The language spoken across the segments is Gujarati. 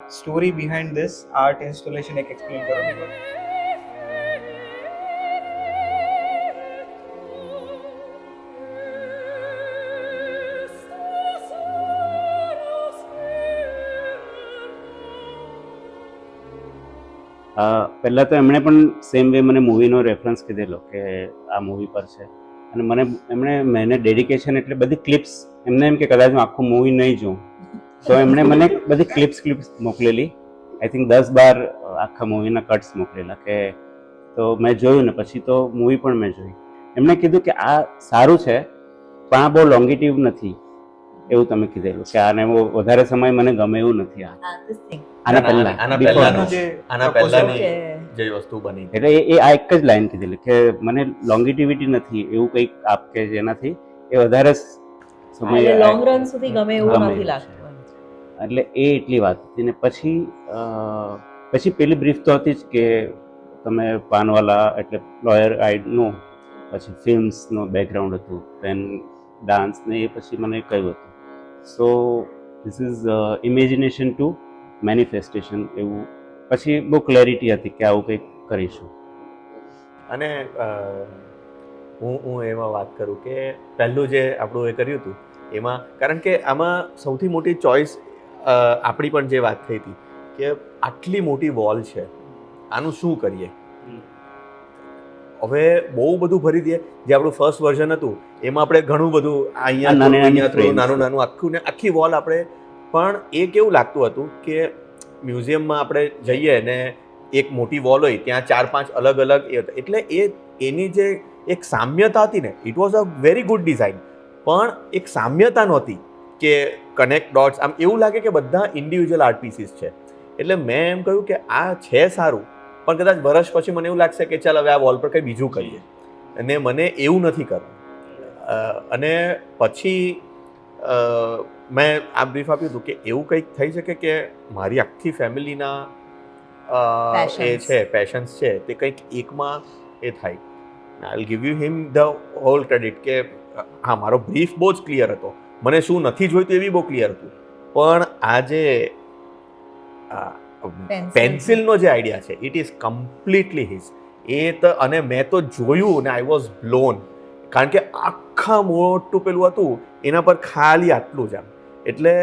Story behind this art installation એક એક્સપ્લેન કરો મને. પહેલાં તો એમણે પણ સેમ વે મને મૂવીનો રેફરન્સ કીધેલો કે આ મૂવી પર છે, અને મને ડેડિકેશન એટલે બધી ક્લિપ્સ, એમને એમ કે કદાચ હું આખું મૂવી નહીં જોઉં તો એમણે મને બધી ક્લિપ્સ મોકલેલી. આઈ થિંક 10-12 આખા મૂવીના કટ્સ મોકલેલા કે તો મેં જોયું ને પછી તો મૂવી પણ મેં જોઈ. એમણે કીધું કે આ સારું છે પણ આ બહુ લોંગિટિવ નથી એવું તમે કીધેલું કે આને વધારે સમય મને ગમે એવું નથી. આના પહેલાનું જે વસ્તુ બની એટલે એ આ એક જ લાઈન કીધેલી કે મને લોંગિટિવિટી નથી એવું કંઈક આપ કે જેનાથી એ વધારે સમય લોંગ રન સુધી ગમે એવું નથી લાગતું. એટલે એ એટલી વાત હતી. ને પછી પેલી બ્રીફ તો હતી જ કે તમે પાનવાલા એટલે લોયર આઈડનું, પછી ફિલ્મ્સનો બેકગ્રાઉન્ડ હતું, દેન ડાન્સ ને એ પછી મને કહ્યું હતું. So this is imagination to manifestation એવું. પછી બહુ ક્લેરિટી હતી કે આવું કંઈક કરીશું. અને હું એમાં વાત કરું કે પહેલું જે આપણું એ કર્યું હતું એમાં, કારણ કે આમાં સૌથી મોટી ચોઇસ આપણી પણ જે વાત થઈ હતી કે આટલી મોટી વોલ છે, આનું શું કરીએ. હવે બહુ બધું ભરી દઈએ. જે આપણું ફર્સ્ટ વર્ઝન હતું એમાં આપણે ઘણું બધું અહીંયા થોડું નાનું આખું ને આખી વોલ આપણે, પણ એ કેવું લાગતું હતું કે મ્યુઝિયમમાં આપણે જઈએ ને એક મોટી વોલ હોય ત્યાં 4-5 અલગ અલગ એ હતા. એટલે એની જે એક સામ્યતા હતી ને, it was a very good design, પણ એક સામ્યતા નહોતી કે કનેક્ટ ડોટ્સ. આમ એવું લાગે કે બધા ઇન્ડિવિજ્યુઅલ આર્ટ પીસીસ છે. એટલે મેં એમ કહ્યું કે આ છે સારું, પણ કદાચ વર્ષ પછી મને એવું લાગશે કે ચાલ હવે આ વોલ પર કંઈ બીજું કરીએ, અને મને એવું નથી કરવું. અને પછી મેં આ બ્રીફ આપ્યું હતું કે એવું કંઈક થઈ શકે કે મારી આખી ફેમિલીના એ છે પેશન્સ છે તે કંઈક એકમાં એ થાય. I will give you him the whole credit કે હા, મારો બ્રીફ બહુ જ ક્લિયર હતો, મને શું નથી જોઈતું એ બી બહુ ક્લિયર હતું, પણ આ જે પેન્સિલનો જે આઈડિયા છે ઇટ ઇઝ કમ્પ્લીટલી હિઝ. અને મેં તો જોયું ને આઈ વોઝ બ્લોન, કારણ કે આખા મોટું પેલું હતું એના પર ખાલી આટલું જ આમ. એટલે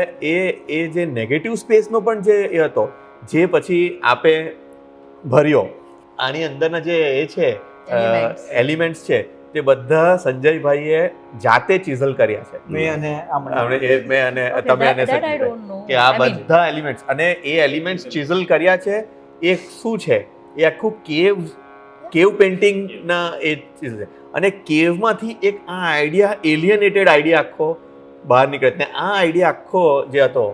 એ જે નેગેટિવ સ્પેસનો પણ જે એ હતો, જે પછી આપે ભર્યો, આની અંદરના જે એ છે એલિમેન્ટ્સ છે તે બધા સંજયભાઈએ જાતે ચિઝલ કર્યા છે. મેં અને તમે અને કે આ બધા એલિમેન્ટ્સ, અને એ એલિમેન્ટ્સ ચિઝલ કર્યા છે. એ શું છે, એ આખું કેવ પેઇન્ટિંગના એ ચીઝ છે. અને કેવમાંથી એક આ આઈડિયા, એલિયનેટેડ આઈડિયા આખો બહાર નીકળે. ને આ આઈડિયા આખો જે હતો,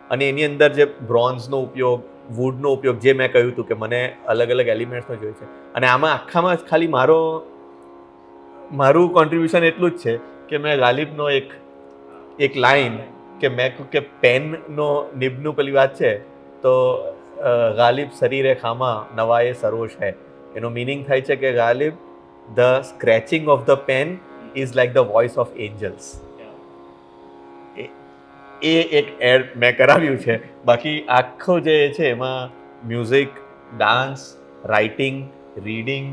અને એની અંદર જે બ્રોન્ઝનો ઉપયોગ, વુડનો ઉપયોગ, જે મેં કહ્યું હતું કે મને અલગ અલગ એલિમેન્ટ્સનો જોઈએ છે. અને આમાં આખામાં ખાલી મારું કોન્ટ્રીબ્યુશન એટલું જ છે કે મેં ગાલિબનો એક લાઈન કે મેં કહ્યું કે પેનનો નિબનું પેલી વાત છે તો ગાલિબ શરીરે ખામા નવાએ સરોશ હૈ, એનો મિનિંગ થાય છે કે Ghalib the scratching of the pen is like the voice of angels. એ એક એડ મેં કરાવ્યું છે. બાકી આખો જે છે એમાં music, dance, writing, reading,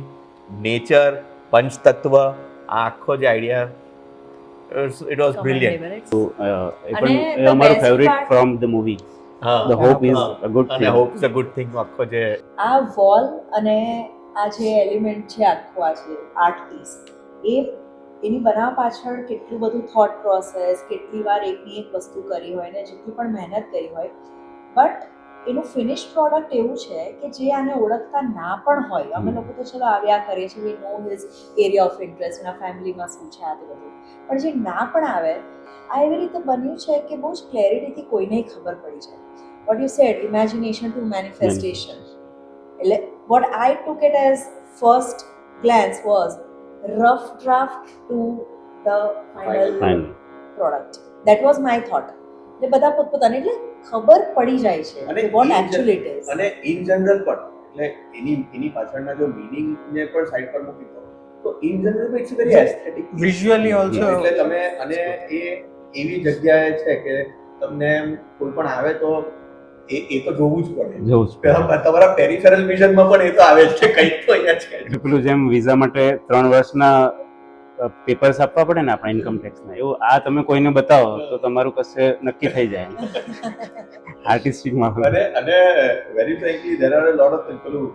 nature, પંચતત્વ, આ આખો જે આઈડિયા, ઇટ વોઝ બ્રિલિયન્ટ. અમારો favourite from the movie, the hope is a good thing. Hope is a good thing. આખો જે આ વોલ અને આ જે એલિમેન્ટ છે આખો, આ જે આર્ટ પીસ, એની બનાવવા પાછળ કેટલું બધું થોટ પ્રોસેસ, કેટલી વાર એકની એક વસ્તુ કરી હોય ને જેટલી પણ મહેનત કરી હોય, બટ એનું ફિનિશ પ્રોડક્ટ એવું છે કે જે આને ઓળખતા ના પણ હોય. અમે લોકો તો ચલો આવ્યા કરીએ છીએ, વી નો હિઝ એરિયા ઓફ ઇન્ટરેસ્ટ, એના ફેમિલીમાં શું છે આ બધું, પણ જે ના પણ આવે, આ એવી રીતે બન્યું છે કે બહુ જ ક્લેરિટીથી કોઈને ખબર પડી જાય. What you said, imagination to manifestation. એટલે what I took it as first glance was rough draft to the final product. That was my thought. એટલે બધા પોતપોતાને એટલે ખબર પડી જાય છે અને what actually it is. અને ઇન જનરલ પણ એટલે એની પાછળના જો મીનિંગ ને પણ સાઈડ પર મૂકી દો તો in general it's very aesthetic, visually also. એટલે તમે અને એ એવી જગ્યાએ છે કે તમને કોઈ પણ આવે તો એ તો જોવું જ પડે. જવું જ પડે. તમારા પેરિફેરલ વિઝનમાં પણ એ તો આવે જ છે, કંઈક તો અહીંયા છે. એટલે પેલું જેમ વિઝા માટે 3 વર્ષના પેપર્સ આપવા પડે ને આપણા ઇન્કમ ટેક્સના, એવું આ તમે કોઈને બતાવો તો તમારું કશે નક્કી થઈ જાય આર્ટિસ્ટિકમાં. અને very frankly there are a lot of પેલું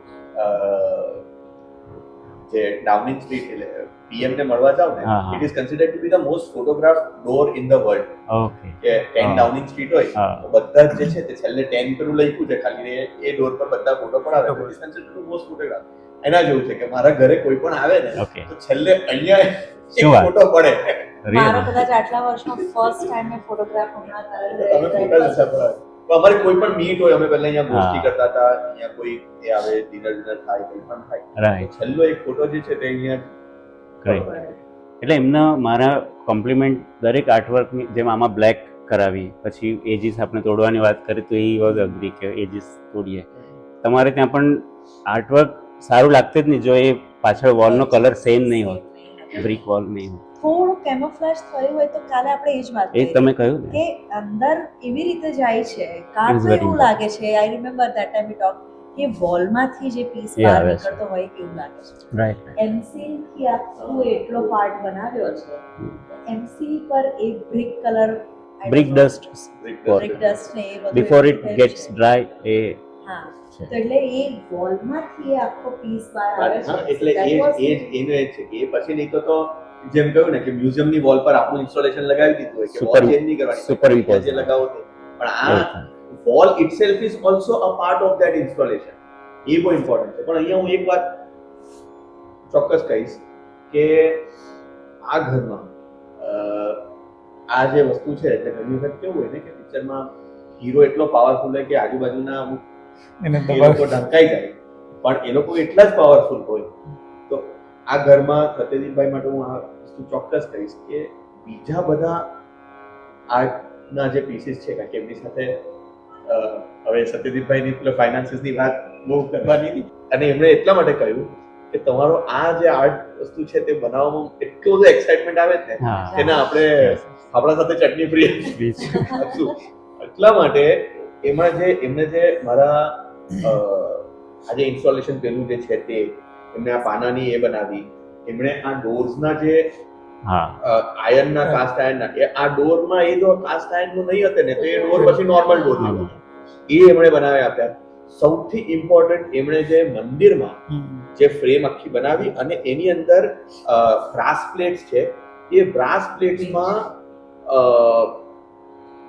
જે ડાઉનિંગ સ્ટ્રીટ એટલે પીએમ ને મળવા જાવ ને, હા. It is considered to be the most photograph door in the world. Okay. કે 10 ડાઉનિંગ સ્ટ્રીટ હોય હા. તો બધા જ જે છે તે છેલ્લે 10 પેલું લખ્યું છે ખાલી એ ડોર પર બધા ફોટો પડાવે. It is considered to most photograph. એના જેવું છે કે મારા ઘરે કોઈ પણ આવે ને Okay. તો છેલ્લે અહીંયા એક શું વાત? ફોટો પડે. મારો કદાચ આટલા વર્ષનો ફર્સ્ટ ટાઈમ મેં ફોટોગ્રાફ હમણાં તમે ફોટા જ પડાવે. તો અમારે કોઈ પણ મીટ હોય, અમે પહેલા અહીંયા ગોષ્ઠી હા. કરતા હતા, અહીંયા કોઈ એ આવે, ડિનર થાય, કંઈ પણ થાય, રાઈટ. છેલ્લો એક ફોટો જે છે તે અહીંયા Correct. એટલે એમના મારા કોમ્પ્લિમેન્ટ દરેક આર્ટવર્કની જેમ આમાં બ્લેક કરાવી, પછી એજીસ આપણે તોડવાની વાત કરી તો એ વોઝ અગ્રી કે એજીસ તોડીએ. તમારે ત્યાં પણ આર્ટવર્ક સારું લાગતું જ નહીં જો એ પાછળ વોલનો કલર સેમ નહીં હોત, બ્રિક વોલ નહીં હોત. થોડું કેમોફ્લેજ થયું હોય તો કાલે આપણે એ જ વાત એ કરી તમે કહ્યું ને. કે અંદર એવી રીતે જાય છે, કાં It's તો very એવું લાગે છે, I remember that time V talk, કે વોલમાંથી જે પીસ એ બહાર આવે છે. નીકળતો હોય એવું લાગે છે. રાઈટ. એમસીલ થી આખું એટલો પાર્ટ બનાવ્યો છે, એમસીલ પર એ brick colour, brick dust brick dust ને એ બધું બિફોર એટલું ઇટ થયું ગેટ્સ છે. ડ્રાય એ હા, છે. તો એટલે એ વોલમાંથી એ આખો પીસ બહાર આવે છે. હા, એટલે That was એ એનું એ છે કે એ પછી નહીં તો જેમ કહ્યું ને કે મ્યુઝિયમની વોલ પર આપણું ઇન્સ્ટોલેશન લગાવી દીધું હોય કે Super- વોલ ચેન્જ નહીં કરવાની, superimpose. જે લગાવો તે. પણ આ wall itself is also a part of that installation. એ બહુ ઇમ્પોર્ટન્ટ છે. પણ અહીંયા હું એક વાત ચોક્કસ કહીશ કે આ ઘરમાં આ જે વસ્તુ છે, એટલે ઘણી વખત કેવું હોય ને કે પિક્ચરમાં હીરો એટલો પાવરફુલ હોય કે આજુબાજુના અમુક એ લોકો ઢંકાઈ જાય, પણ એ લોકો એટલા જ પાવરફુલ હોય. તો આ ઘરમાં સત્યજીતભાઈ માટે હું આ વસ્તુ ચોક્કસ કહીશ કે બીજા બધા આર્ટના જે પીસીસ છે, કારણ કે એમની સાથે હવે સત્યજીતભાઈની પેલો ફાઇનાન્સીસની વાત બહુ કરવાની હતી, અને એમણે એટલા માટે કહ્યું કે તમારો આ જે આર્ટ વસ્તુ છે તે બનાવવામાં એટલું બધું એક્સાઇટમેન્ટ આવે જ ને, હા. તેના આપણે આપણા સાથે ચટણી ફ્રી એટલા માટે એમને જે મારા આજે ઇન્સ્ટોલેશન પેલું જે છે તે એમને આ પાનાની એ બનાવી, એમણે આ ડોર્સના જે હા. આયર્નના કાસ્ટ આયર્નના આ ડોરમાં એ જો કાસ્ટ આયર્નનું નહીં હતું ને તો એ ડોર પછી નોર્મલ ડોર થયો. એ એમણે બનાવી આપ્યા. સૌથી ઇમ્પોર્ટન્ટ એમણે જે મંદિરમાં જે ફ્રેમ આખી બનાવી અને એની અંદર બ્રાસ પ્લેટ્સ છે, એ બ્રાસ પ્લેટ્સમાં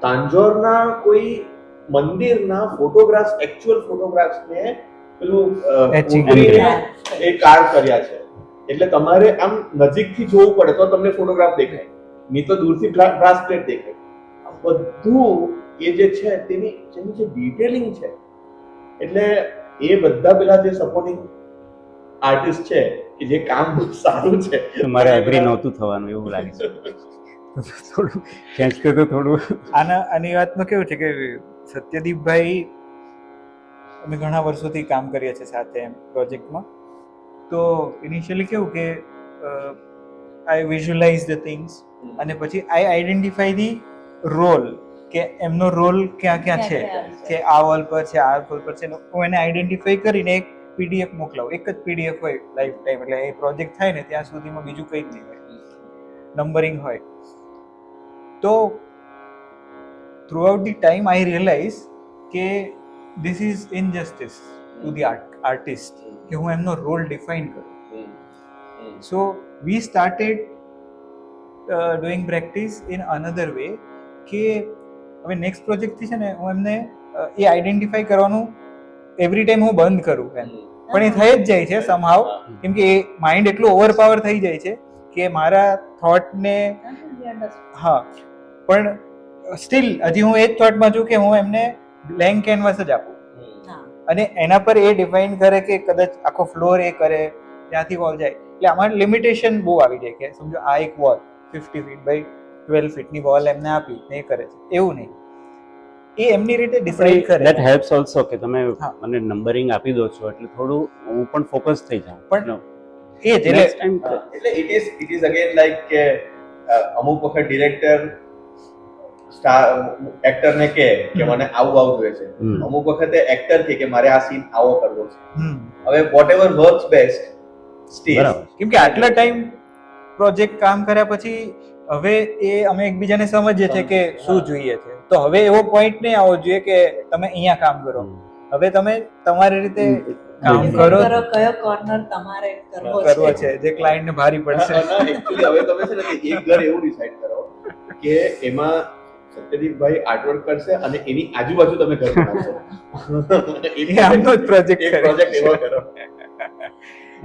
તાંજોરના કોઈ મંદિરના ફોટોગ્રાફ્સ, એકચ્યુઅલ ફોટોગ્રાફ્સને પેલું ઉતરીને એ કાર્ડ કર્યા છે. એટલે તમારે આમ નજીકથી જોવું પડે તો તમને ફોટોગ્રાફ દેખાય, નહીં તો દૂરથી બ્રાસ પ્લેટ દેખાય. આ બધું એ જે છે તેની જે ડિટેલિંગ છે, એટલે એ બધા પેલા જે સપોર્ટિંગ આર્ટિસ્ટ છે કે જે કામ બહુ સારું છે, મારે એગ્રી નહોતું થવાનું એવું લાગે છે. થોડું ખેંચતું તો થોડું. આની વાતમાં કેવું છે કે સત્યદીપભાઈ અમે ઘણા વર્ષોથી કામ કરીએ છીએ સાથે એમ પ્રોજેક્ટમાં. તો ઇનિશિયલી કેવું કે આઈ વિઝ્યુઅલાઇઝ ધ થિંગ્સ અને પછી આઈ આઈડેન્ટિફાઈ ધી રોલ, કે એમનો રોલ ક્યાં ક્યાં છે, કે આ વોલ પર છે, આ વોલ પર છે. હું એને આઈડેન્ટિફાઈ કરીને એક પીડીએફ મોકલાવું. એક જ પીડીએફ હોય લાઈફ ટાઈમ, એટલે એ પ્રોજેક્ટ થાય ને ત્યાં સુધીમાં બીજું કંઈ જ નહીં હોય, નંબરિંગ હોય. તો throughout the time I realize કે this is injustice to the artist, કે હું એમનો રોલ ડિફાઇન કરું. So we started doing practice in another way, કે હવે નેક્સ્ટ પ્રોજેક્ટથી છે ને હું એમને એ આઈડેન્ટિફાઈ કરવાનું એવરી ટાઈમ હું બંધ કરું એમ, પણ એ થઈ જ જાય છે સમહાવ, કેમ કે એ માઇન્ડ એટલું ઓવરપાવર થઈ જાય છે કે મારા થોટને, હા, પણ સ્ટીલ હજી હું એ જ થોટમાં છું કે હું એમને બ્લેન્ક કેનવાસ જ આપું અને એના પર એ ડિફાઇન કરે કે કદાચ આખો ફ્લોર એ કરે, ત્યાંથી વોલ જાય. એટલે આમાં લિમિટેશન બહુ આવી જાય કે સમજો આ એક વોલ 50 ફીટ બાય 12 ફીટની વોલ એમને આપી ને એ કરે છે, એવું નહીં, એ એમની રીતે ડિસાઇડ કરે. ધેટ હેલ્પ્સ ઓલ્સો કે તમે મને નંબરિંગ આપી દો છો એટલે થોડું હું પણ ફોકસ થઈ જાઉં. પણ એ જ એટલે ઇટ ઇઝ અગેન લાઈક કે અમુક વખત ડિરેક્ટર સ્ટાર એક્ટરને કહે કે મને આવું જોઈએ છે, અમુક વખતે એક્ટર કહે કે મારે આ સીન આવો કરવો છે. હવે whatever works best still, કેમ કે આટલા ટાઈમ પ્રોજેક્ટ કામ કર્યા પછી હવે એ અમે એકબીજાને સમજીએ છીએ કે શું જોઈએ છે. તો હવે એવો પોઈન્ટ નહીં આવવો જોઈએ કે તમે અહીંયા કામ કરો, હવે તમે તમારી રીતે કામ કરો, કયો કોર્નર તમારે કરવો છે જે ક્લાયન્ટ ને ભારી પડશે. એકચ્યુઅલી હવે તમે છે ને કે એક ઘર એવું ડિસાઈડ કરો કે એમાં સત્યદીપભાઈ આર્ટવર્ક કરશે અને એની આજુબાજુ તમે ઘર બનાવશો. એ આમનો જ પ્રોજેક્ટ એવો કરો.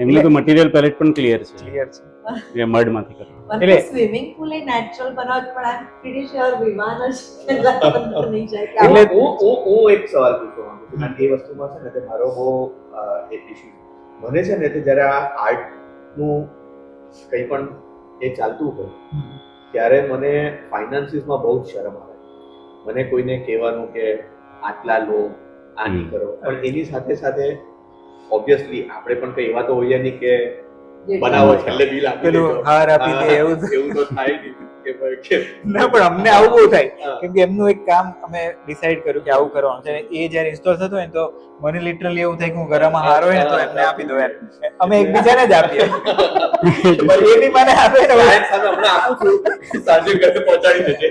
એમનું તો મટીરિયલ પેલેટ પણ ક્લિયર છે, એ મડ માંથી કરો. એટલે સ્વિમિંગ પુલ એ નેચરલ બનાવ, પણ આઈ એમ પ્રીટી શ્યોર વિમાન જ નહીં જાય. એટલે હું એક સવાલ પૂછવા માંગુ છું, કારણ કે એ વસ્તુમાં છે ને કે મારો બહુ એક ઇશ્યુ મને છે ને કે જ્યારે આ આર્ટનું કંઈ પણ એ ચાલતું હોય ત્યારે મને ફાઇનાન્સીસમાં બહુ જ શરમ આવે. મને કોઈને કહેવાનું કે આટલા લો, આ નહીં કરો, પણ એની સાથે સાથે ઓબ્વિયસલી આપણે પણ કઈ એવા તો હોઈએ નહીં કે બનાવો છેલ્લે બિલ આપી પેલું હાર આપી દે એવું તો થાય નહીં કે ભાઈ કે ના. પણ અમને આવું બહુ થાય, કેમ કે એમનું એક કામ અમે ડિસાઈડ કર્યું કે આવું કરવાનું છે. એ જ્યારે ઇન્સ્ટોલ થતું હોય ને તો મને લિટરલી એવું થાય કે હું ઘરમાં હાર હોય ને તો એમને આપી દઉં. અમે એકબીજાને જ આપીએ, એ બી મને આપે ને. ક્લાયન્ટ સામે હમણાં આપું છું, સાંજે ઘરે પહોંચાડી દેજે.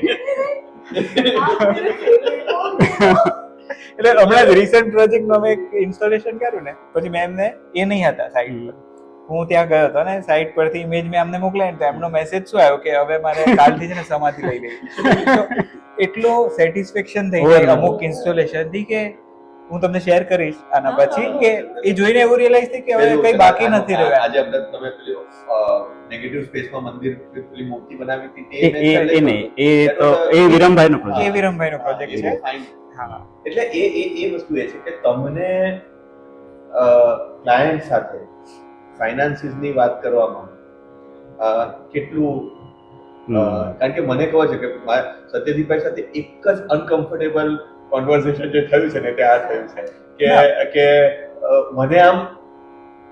એટલે હમણાં જ રિસન્ટ પ્રોજેક્ટમાં અમે એક ઇન્સ્ટોલેશન કર્યું ને, પછી મેં એમને એ નહીં હતા સાઇટ પર, હું ત્યાં ગયો હતો ને સાઇટ પરથી ઇમેજ મેં અમને મોકલાય તો એમનો મેસેજ શું આવ્યો કે હવે મારે કાલથી છે ને સમાધિ લઈ લેવી. એટલો સેટિસ્ફેક્શન થઈ જાય અમુક ઇન્સ્ટોલેશન થી કે હું તમને શેર કરીશ આના પછી, કે એ જોઈને એવું રિયલાઇઝ થઈ કે હવે કઈ બાકી નથી રહ્યું. આજે આપણે તમે પેલું નેગેટિવ સ્પેસમાં મંદિર પેલી મૂર્તિ બનાવી હતી એ નહીં, એ તો એ વિરમભાઈનો પ્રોજેક્ટ, એ વિરમભાઈનો પ્રોજેક્ટ છે. હા, એટલે એ વસ્તુ એ છે કે તમને ક્લાયન્ટ સાથે ફાઇનાન્સીસની વાત કરવામાં કેટલું, કારણ કે મને ખબર છે કે સત્યદીપભાઈ સાથે એક જ અનકમ્ફર્ટેબલ કોન્વર્સેશન જે થયું છે ને તે આ થયું છે કે મને આમ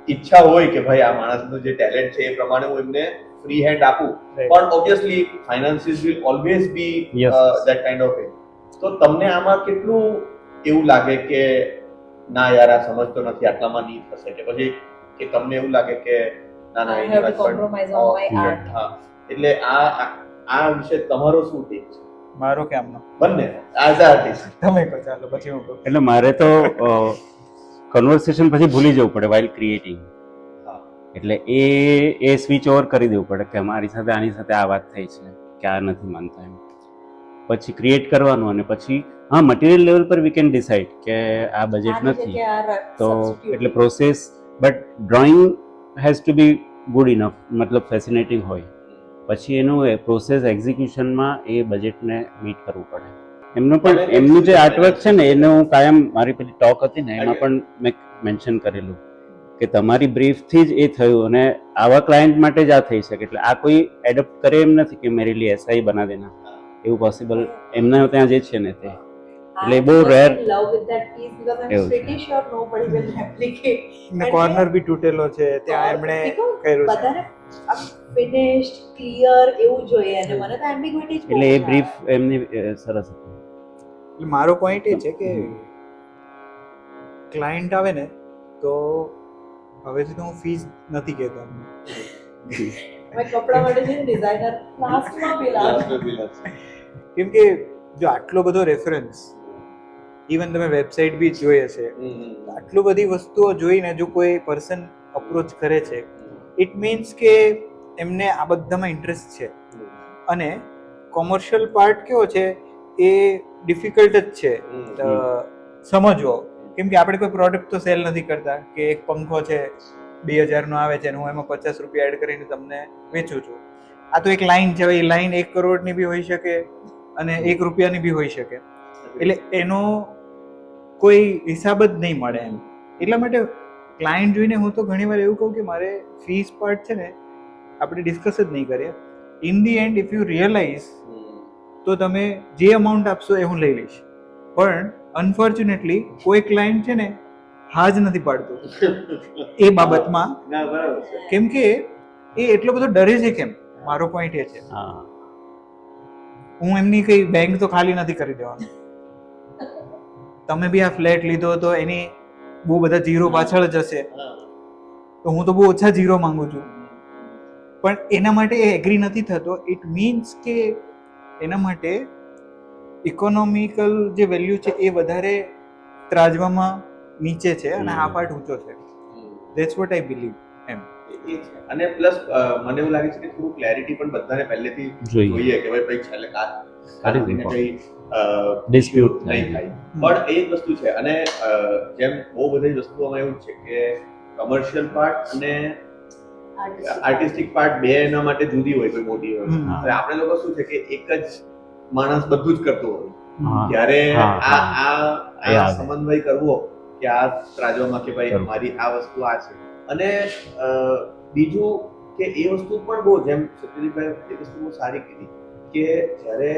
ઈચ્છા હોય કે ભાઈ આ માણસનું જે ટેલેન્ટ છે એ પ્રમાણે હું એમને ફ્રી હેન્ડ આપું, પણ obviously finances will always be that kind of a. તો તમને આમાં કેટલું એવું લાગે કે ના યાર આ સમજતો નથી, આટલામાં નહીં થશે, કે પછી કે તમને એવું લાગે કે ના ના એની વાત પણ હા, એટલે આ વિશે તમારો શું ટેક છે? મારો કે આમનો? બંને એઝ અ આર્ટિસ્ટ. તમે કહો, ચાલો પછી હું કહું. એટલે મારે તો કન્વર્સેશન પછી ભૂલી જવું પડે વાઇલ ક્રિએટિંગ. એટલે એ સ્વિચ ઓવર કરી દેવું પડે કે અમારી સાથે આની સાથે આ વાત થઈ છે કે આ નથી માનતા એમ. પછી ક્રિએટ કરવાનું અને પછી હા મટીરિયલ લેવલ પર વી કેન ડિસાઇડ કે આ બજેટ નથી તો એટલે process, but drawing has to be good enough, મતલબ ફેસિનેટિંગ હોય. પછી એનું પ્રોસેસ એક્ઝિક્યુશનમાં એ બજેટને મીટ કરવું પડે. એમનું જે આર્ટવર્ક છે ને એનું હું કાયમ મારી પેલી ટોક હતી ને એમાં પણ મેં મેન્શન કરેલું કે તમારી બ્રીફથી જ એ થયું અને આવા ક્લાયન્ટ માટે જ આ થઈ શકે. એટલે આ કોઈ એડપ્ટ કરે એમ નથી કે મેરી લીએ એસઆઈ બના દેના, એવું પોસિબલ એમના ત્યાં જે છે ને તે. એટલે બહુ રેર કોર્નર બી તૂટેલો છે ત્યાં એમણે કર્યું છે. ફિનિશ્ડ ક્લિયર એવું જોઈએ અને મને તો એમ્બિગ્યુઇટી જ એટલે એ બ્રીફ એમની સરસ હતી. એટલે મારો પોઈન્ટ એ છે કે ક્લાયન્ટ આવે ને તો હવેથી તો હું ફીસ નથી કહેતો. કપડા માટે છે ડિઝાઇનર લાસ્ટમાં બિલાસ, કેમ કે જો આટલો બધો રેફરન્સ, ઇવન તમે વેબસાઇટ બી જોઈએ છે, આટલું બધી વસ્તુઓ જોઈને જો કોઈ પર્સન અપ્રોચ કરે છે, ઇટ મીન્સ કે એમને આ બધામાં ઇન્ટરેસ્ટ છે. અને કોમર્શિયલ પાર્ટ કેવો છે એ ડિફિકલ્ટ જ છે સમજવો, કેમ કે આપણે કોઈ પ્રોડક્ટ તો સેલ નથી કરતા કે એક પંખો છે 2000 નો આવે છે અને હું એમાં 50 રૂપિયા એડ કરીને તમને વેચું છું. આ તો એક લાઈન છે, એ લાઈન 1 કરોડની બી હોઈ શકે અને 1 રૂપિયાની બી હોઈ શકે, એટલે એનો કોઈ હિસાબ જ નહીં મળે એમ. એટલા માટે ક્લાયન્ટ જોઈને હું તો ઘણી વાર એવું કહું કે મારે ફીસ પાર્ટ છે ને આપણે ડિસ્કસ જ નહીં કરીએ. In the end if you realize તો તમે જે અમાઉન્ટ આપશો એ હું લઈ લઈશ, પણ અનફોર્ચ્યુનેટલી કોઈ ક્લાયન્ટ છે ને હા જ નથી પાડતું એ બાબતમાં, કેમ કે એ એટલો બધો ડરે છે. કેમ? મારો પોઈન્ટ એ છે. હું એમની કઈ બેંક તો ખાલી નથી કરી દેવાનો. તમે બી આ ફ્લેટ લીધો તો એની બહુ બધા જીરો પાછળ જ હશે, તો હું તો બહુ ઓછા જીરો માંગુ છું. પણ એના માટે એ એગ્રી નથી થતો. ઇટ મીન્સ કે એના માટે ઇકોનોમિકલ જે વેલ્યુ છે એ વધારે ત્રાજવામાં નીચે છે અને આ પાર્ટ ઊંચો છે. ધેટ્સ વોટ આઈ બિલીવ એમ. એ છે. અને પ્લસ મને એવું લાગે છે કે થોડું ક્લેરિટી પણ બધાને પહેલેથી જોઈએ કે ભાઈ છેલ્લે કારણને કઈ ડિસ્પ્યુટ નહીં થાય. પણ એ જ વસ્તુ છે. અને જેમ બહુ બધી વસ્તુઓમાં એવું છે કે કમર્શિયલ પાર્ટ અને આર્ટિસ્ટિક પાર્ટ બે એના માટે જુદી હોય કોઈ મોટી હોય. હવે આપણે લોકો શું છે કે એક જ માણસ બધું જ કરતો હોય. ત્યારે આ સમન્વય કરવો કે આ ત્રાજવામાં કે ભાઈ મારી આ વસ્તુ આ છે. અને બીજું કે એ વસ્તુ પણ બહુ જેમ સત્યજીતભાઈ એ વસ્તુ બહુ સારી કીધી કે જ્યારે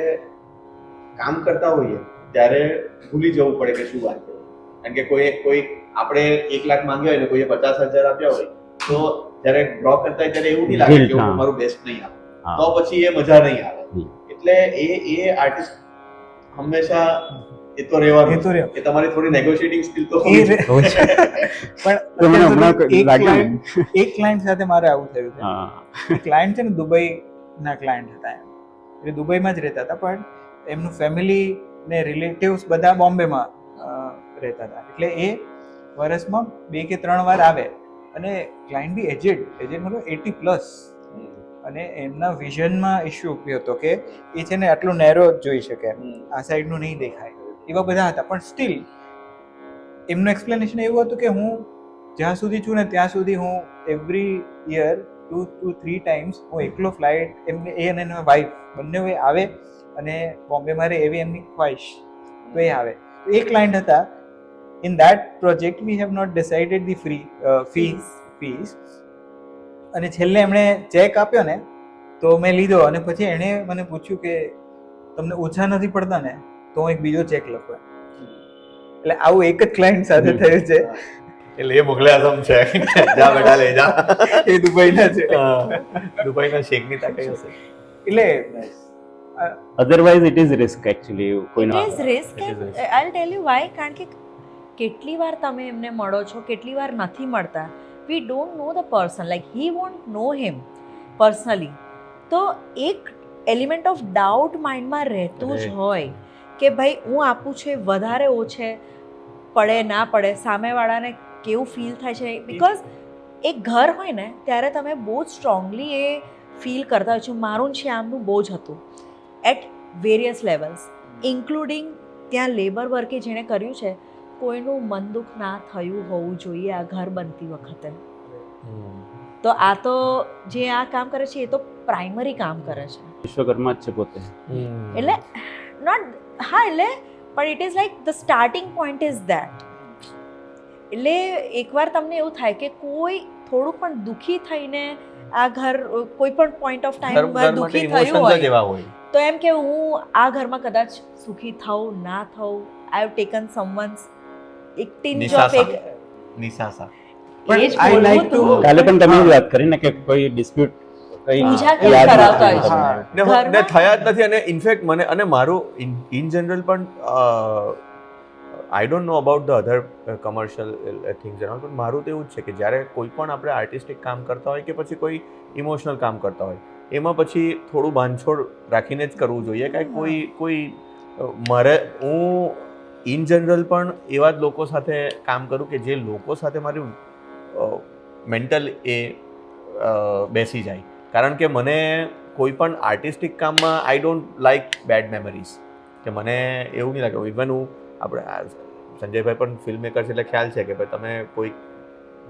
કામ કરતા હોઈએ ત્યારે ભૂલી જવું પડે કે શું વાત છે. કારણ કે કોઈ આપણે 1 લાખ માંગ્યા હોય ને કોઈએ 50,000 આપ્યા હોય તો જ્યારે ડ્રો કરતા હોય ત્યારે એવું નહીં લાગે કે હું મારું બેસ્ટ નહીં આપું, તો પછી એ મજા નહીં આવે. એટલે એ આર્ટિસ્ટ હંમેશા એ તો રહેવાનું કે તમારી થોડી નેગોશિએટિંગ સ્કિલ તો હોવી જોઈએ. પણ એક ક્લાયન્ટ સાથે મારે આવું થયું છે. ક્લાયન્ટ છે ને દુબઈના ક્લાયન્ટ હતા. એ દુબઈમાં જ રહેતા હતા, પણ એમનું ફેમિલી ને રિલેટિવ્સ બધા બોમ્બેમાં રહેતા હતા. એટલે એ વર્ષમાં 2 કે 3 વાર આવે. અને ક્લાયન્ટ બી એજેડ મતલબ 80+. અને એમના વિઝનમાં ઇશ્યુ ઉભ્યો હતો કે એ છે ને આટલું નેરો જ જોઈ શકે, આ સાઈડનું નહીં દેખાય. એવા બધા હતા. પણ સ્ટીલ એમનું એક્સપ્લેનેશન એવું હતું કે હું જ્યાં સુધી છું ને ત્યાં સુધી હું એવરી યર 2 to 3 times હું એકલો ફ્લાઇટ એમને એ અને એના વાઈફ બંને આવે અને બોમ્બે મારે એવી એમની ખ્વાહિશ તો એ આવે. તો એ ક્લાયન્ટ હતા. In that project we have not decided the fees. અને છેલ્લે એમણે ચેક આપ્યો ને તો મેં લીધો. અને પછી એણે મને પૂછ્યું કે તમને ઓછા નથી પડતા ને તો હું એક બીજો ચેક લખું. એટલે આવું એક જ ક્લાયન્ટ સાથે થયું છે. એટલે એ મુગલે આઝમ છે. જા બેટા લે જા. એ દુબઈના છે. દુબઈના શેખની તાકાત હશે. એટલે otherwise it is risk actually. કોઈનો it is risk. I tell you why. કારણ કે કેટલી વાર તમે એમને મળો છો, કેટલી વાર નથી મળતા. We don't know the person, like he won't know him personally. તો એક એલિમેન્ટ ઓફ ડાઉટ માઇન્ડમાં રહેતું જ હોય કે ભાઈ હું આપું છે વધારે ઓછે પડે ના પડે, સામેવાળાને કેવું ફીલ થાય છે. બિકોઝ એક ઘર હોય ને ત્યારે તમે બહુ જ સ્ટ્રોંગલી એ ફીલ કરતા હોય છો. મારું છે આમનું બહુ જ હતું એટ વેરિયસ લેવલ્સ, ઇન્ક્લુડિંગ ત્યાં લેબર વર્કે જેણે કર્યું છે કોઈનું મન દુઃખ ના થયું હોવું જોઈએ આ ઘર બનતી વખતે. તો આ તો જે આ કામ કરે છે એ તો પ્રાઇમરી કામ કરે છે. વિશ્વકર્મા જ છે પોતે. એટલે નોટ એટલે પણ it is like the starting point is that. એટલે એકવાર તમને એવું થાય કે કોઈ થોડું પણ દુઃખી થઈને આ ઘર કોઈ પણ પોઈન્ટ ઓફ ટાઈમ દુઃખી થયું હોય તો એમ કે હું આ ઘરમાં કદાચ સુખી થઉં ના થઉં, આઈ હેવ ટેકન સમવન્સ એક ટિંજ ઓફ એક નિસાસા. પણ આઈ લાઈક ટુ કાલે પણ તમે વાત કરી ને કે કોઈ ડિસ્પ્યુટ પૂજા કેમ કરાવતા હોય છે ને થયા જ નથી. અને ઇનફેક્ટ મને અને મારું ઇન જનરલ પણ I don't know about the other commercial things and all, પણ મારું તો એવું જ છે કે જ્યારે કોઈ પણ આપણે આર્ટિસ્ટિક કામ કરતા હોય કે પછી કોઈ ઇમોશનલ કામ કરતા હોય એમાં પછી થોડું બાંધછોડ રાખીને જ કરવું જોઈએ. કાંઈ કોઈ હું ઇન જનરલ પણ એવા જ લોકો સાથે કામ કરું કે જે લોકો સાથે મારું મેન્ટલ બેસી જાય. કારણ કે મને કોઈ પણ આર્ટિસ્ટિક કામમાં I don't like bad memories. કે મને એવું નહીં લાગે. ઇવન હું આપણે સંજયભાઈ પણ ફિલ્મ મેકર છે એટલે ખ્યાલ છે કે ભાઈ તમે કોઈ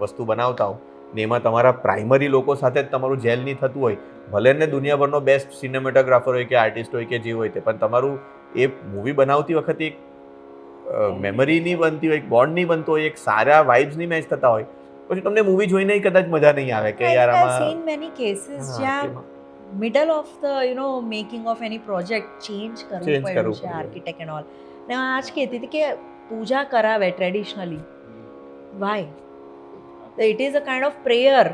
વસ્તુ બનાવતા હો ને એમાં તમારા પ્રાઇમરી લોકો સાથે જ તમારું જેલ નહીં થતું હોય, ભલે ને દુનિયાભરનો બેસ્ટ સિનેમેટોગ્રાફર હોય કે આર્ટિસ્ટ હોય કે જે હોય તે, પણ તમારું એ મૂવી બનાવતી વખતે એક મેમરી નહીં બનતી હોય, એક બોન્ડ નહીં બનતો હોય, એક સારા વાઇબ્સ નહીં મેચ થતા હોય, પછી તમને મૂવી જોઈને કદાચ મજા નહીં આવે કે યાર આમાં સીન મેની કેસીસ જ્યાં middle of the making of any project change કરવું પડ્યું છે આર્કિટેક્ટ એન્ડ ઓલ. ને આ જ કહેતી હતી કે પૂજા કરાવે traditionally why, it is a kind of prayer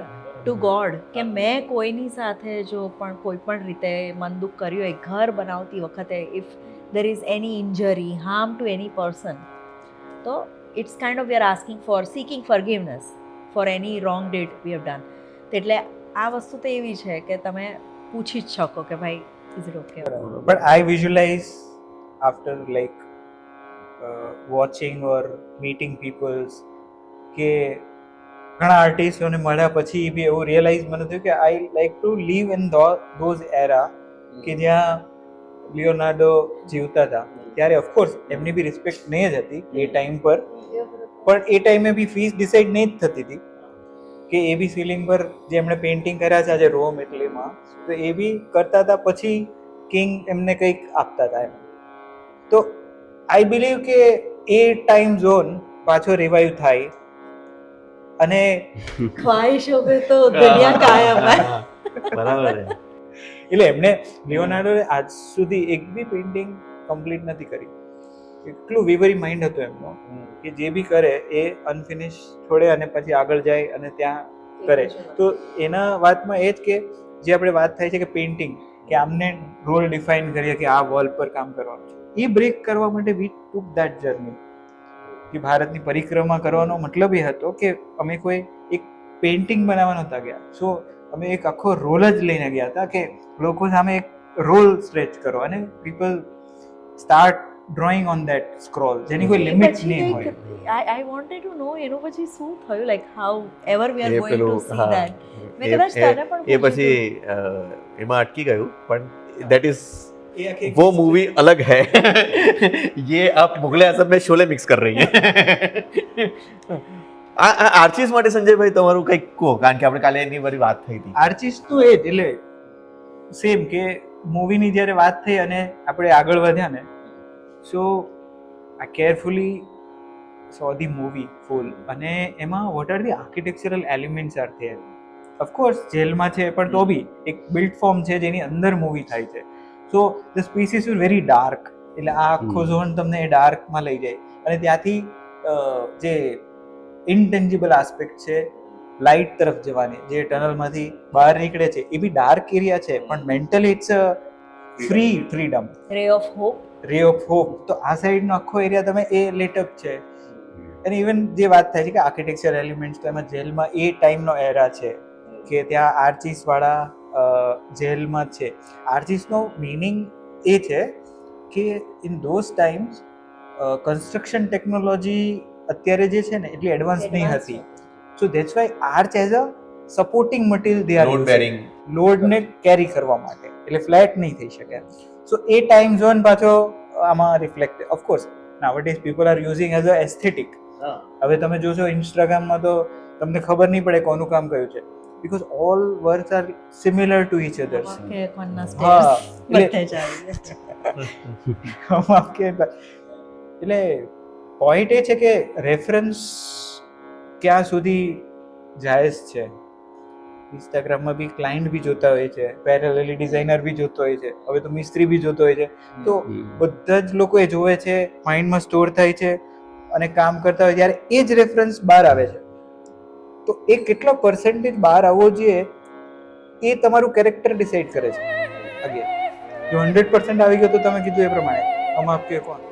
to God કે મેં કોઈની સાથે જો પણ કોઈ પણ રીતે મન દુઃખ કર્યું હોય ઘર બનાવતી વખતે if there is any injury, harm to any person, so it's kind of we are asking for seeking forgiveness for any wrong deed we have done. એટલે આ વસ્તુ તો એવી છે કે તમે પૂછી જ શકો કે ભાઈ is it okay. But I visualize after like watching or meeting people's કે ઘણા આર્ટિસ્ટોને મળ્યા પછી બી એવું રિયલાઇઝ મને થયું કે I like to live in those era કે જ્યાં લિયોનાર્ડો જીવતા હતા ત્યારે ઓફકોર્સ એમની બી રિસ્પેક્ટ નહીં જ હતી એ ટાઈમ પર, પણ એ ટાઈમે બી ફીસ ડિસાઇડ નહીં જ થતી હતી કે એ બી સીલિંગ પર જે એમણે પેઇન્ટિંગ કર્યા છે આજે રોમ ઇટલીમાં તો એ બી કરતા હતા, પછી કિંગ એમને કંઈક આપતા હતા એમ. તો આઈ બિલીવ કે એ ટાઈમ ઝોન પાછો રિવાઈવ થાય અને ખ્વાહિશો પે તો દુનિયા કાયમ હૈ. બરાબર છે. એટલે એમને લિયોનાર્ડોએ આજ સુધી એક બી પેઇન્ટિંગ કમ્પ્લીટ નથી કરી. એટલું વિવરી માઇન્ડ હતો એમનો કે જે બી કરે એ અનફિનિશ છોડે અને પછી આગળ જાય અને ત્યાં કરે. તો એના વાતમાં એ જ કે જે આપણે વાત થાય છે કે પેઇન્ટિંગ કે આમને રોલ ડિફાઇન કરીએ કે આ વોલ પર કામ કરવાનું છે, એ બ્રેક કરવા માટે વી ટુક દેટ જર્ની. કે ભારતની પરિક્રમા કરવાનો મતલબ એ હતો કે અમે કોઈ એક પેઇન્ટિંગ બનાવવા નહોતા ગયા. સો અમે એક આખો રોલ જ લઈને ગયા હતા કે લોકો સામે એક રોલ સ્ટ્રેચ કરો અને people start drawing on that scroll જેની કોઈ લિમિટ નહીં હોય. I wanted to know એનું પછી શું થયું, like how ever we are A going to પેલું, see હા. that. મેં કદાચ તને પણ એ પૂછ્યું પછી એમાં અટકી ગયું, પણ દેટ ઇઝ એ આખી वो मूवी अलग है. ये आप मुगले आजम में शोले मिक्स कर रही हैं. આ આર્ટિસ્ટ માટે સંજયભાઈ તમારું કંઈક કહો, કારણ કે આપણે કાલે એની બધી વાત થઈ હતી. આર્ટિસ્ટ તો એ જ એટલે સેમ કે મૂવીની જ્યારે વાત થઈ અને આપણે આગળ વધ્યા ને સો આ કેરફુલી સો ધી મૂવી ફૂલ અને એમાં what are the architectural elements are there. Of course જેલમાં છે પણ તો બી એક બિલ્ડ ફોર્મ છે જેની અંદર મૂવી થાય છે. So the species is very dark, એટલે આ આખો ઝોન તમને એ ડાર્કમાં લઈ જાય અને ત્યાંથી જે ઇનટેન્જિબલ આસ્પેક્ટ છે લાઇટ તરફ જવાની જે ટનલમાંથી બહાર નીકળે છે એ બી ડાર્ક એરિયા છે પણ mentally it's a freedom, ray of hope. Ray of hope. તો આ સાઈડનો આખો એરિયા તમે એ લેટઅપ છે. અને ઇવન જે વાત થાય છે કે આર્કિટેક્ચર એલિમેન્ટ્સ તો એમાં જેલમાં એ ટાઈમનો એરા છે કે ત્યાં આર્ચીસવાળા જેલમાં છે. આર્ચીસનો મિનિંગ એ છે કે in those times construction technology અત્યારે જે છે ને એટલી એડવાન્સ નહીં હતી. સો that's why arch as a supporting material they are Load bearing. લોડને કેરી કરવા માટે, એટલે ફ્લેટ નહીં થઈ શકે. સો એ ટાઈમ ઝોન પાછો આમાં reflect. Of course nowadays people are using as a aesthetic. હવે તમે જોશો ઇન્સ્ટાગ્રામમાં તો તમને ખબર નહીં પડે કોનું કામ કયું છે because all works are similar to each others. કે કોણના હા stairs બધે જ આવી જાય. એટલે પોઈન્ટ એ છે કે રેફરન્સ ક્યાં સુધી જાયઝ છે. ઇન્સ્ટાગ્રામમાં બી ક્લાયન્ટ બી જોતા હોય છે, પેરેલલી ડિઝાઇનર બી જોતો હોય છે, હવે તો મિસ્ત્રી બી જોતો હોય છે. તો બધા જ લોકો એ જોવે છે, માઇન્ડમાં સ્ટોર થાય છે અને કામ કરતા હોય ત્યારે એ જ રેફરન્સ બહાર આવે છે. તો એ કેટલો પર્સન્ટેજ બહાર આવવો જોઈએ એ તમારું કેરેક્ટર ડિસાઇડ કરે છે. અગેન જો 100% આવી ગયો તો તમે કીધું એ પ્રમાણે આમ આપ કે કોણ